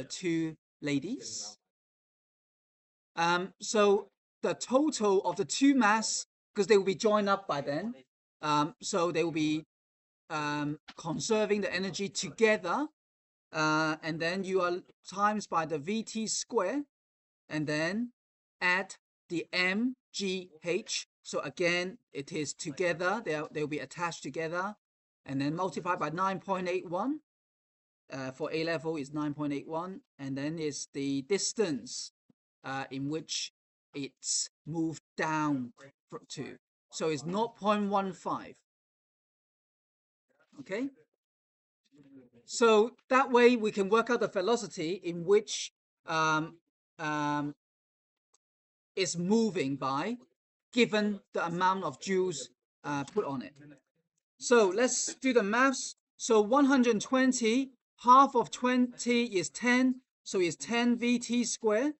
two ladies. So the total of the two mass, because they will be joined up by then, so they will be conserving the energy together, and then you are times by the VT square, and then add the mgh. So again, it is together. They'll be attached together, and then multiply by 9.81. For A level is 9.81, and then is the distance in which it's moved down to. So it's 0.15. Okay. So that way we can work out the velocity in which it's moving by, given the amount of joules put on it. So let's do the maths. So 120, half of 20 is 10, so it's 10 VT squared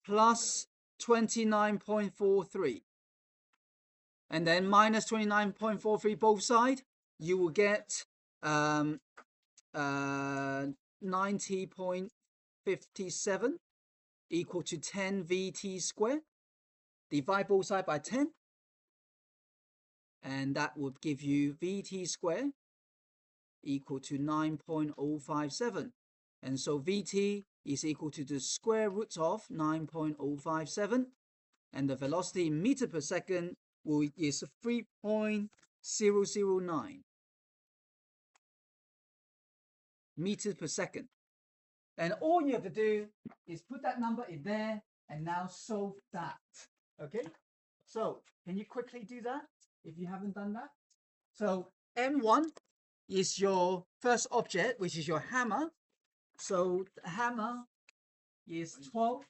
plus 29.43. And then minus 29.43 both sides, you will get 90.57 equal to 10 VT squared. Divide both sides by 10. And that would give you VT squared equal to 9.057. And so VT is equal to the square root of 9.057. And the velocity in meter per second is 3.009 meters per second. And all you have to do is put that number in there and now solve that. Okay? So, can you quickly do that if you haven't done that? So, M1 is your first object, which is your hammer. So, the hammer is 12.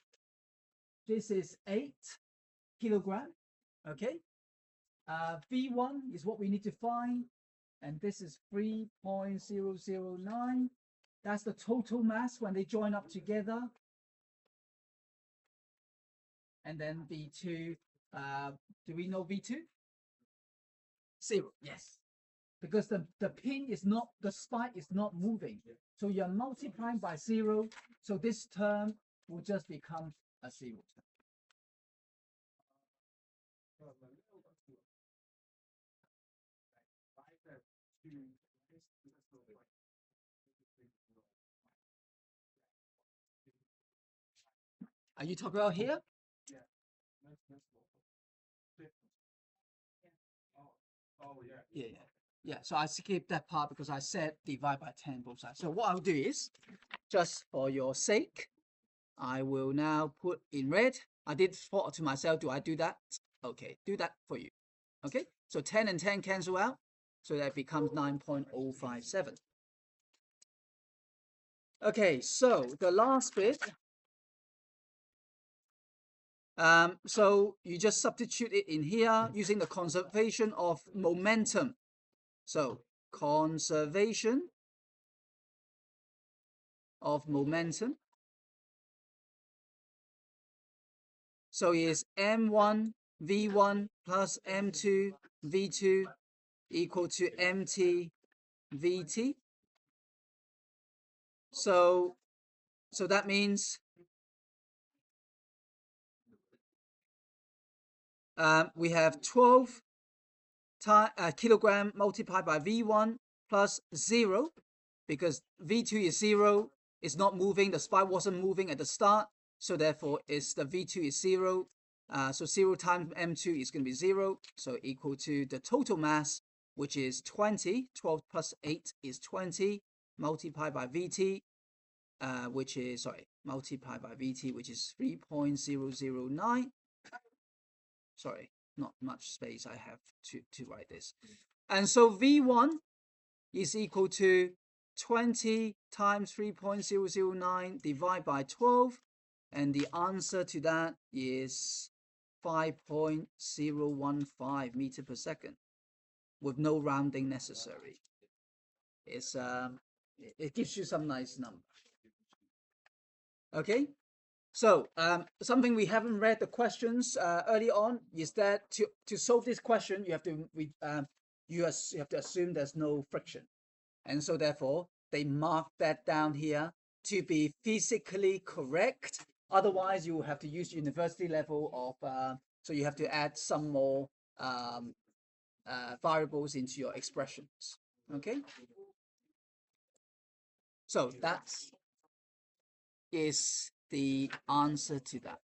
This is 8 kilogram. Okay? V1 is what we need to find. And this is 3.009. That's the total mass when they join up together. And then V2, do we know V2? 0, yes. Because the pin is not, the spike is not moving. So you're multiplying by 0. So this term will just become a 0 term. Are you talking about here? Yeah. So I skipped that part because I said divide by 10 both sides. So what I'll do is, just for your sake, I will now put in red. I did thought to myself, do I do that? Okay, do that for you. Okay, so 10 and 10 cancel out, so that becomes 9.057. Okay, so the last bit. So you just substitute it in here using the conservation of momentum. So conservation of momentum. So is M1 V1 plus M2 V2 equal to MT VT. So that means we have 12 kilogram multiplied by V1 plus 0, because V2 is 0, it's not moving, the spike wasn't moving at the start, so therefore the V2 is 0. So 0 times M2 is going to be 0, so equal to the total mass, which is 20. 12 plus 8 is 20, multiplied by VT, multiplied by VT, which is 3.009. Sorry, not much space I have to write this. And so V1 is equal to 20 times 3.009 divided by 12. And the answer to that is 5.015 meter per second with no rounding necessary. It gives you some nice number. Okay. So something we haven't read the questions early on is that to solve this question you have to assume there's no friction, and so therefore they mark that down here to be physically correct. Otherwise, you will have to use university level of, so you have to add some more um, variables into your expressions. Okay, so that is the answer to that.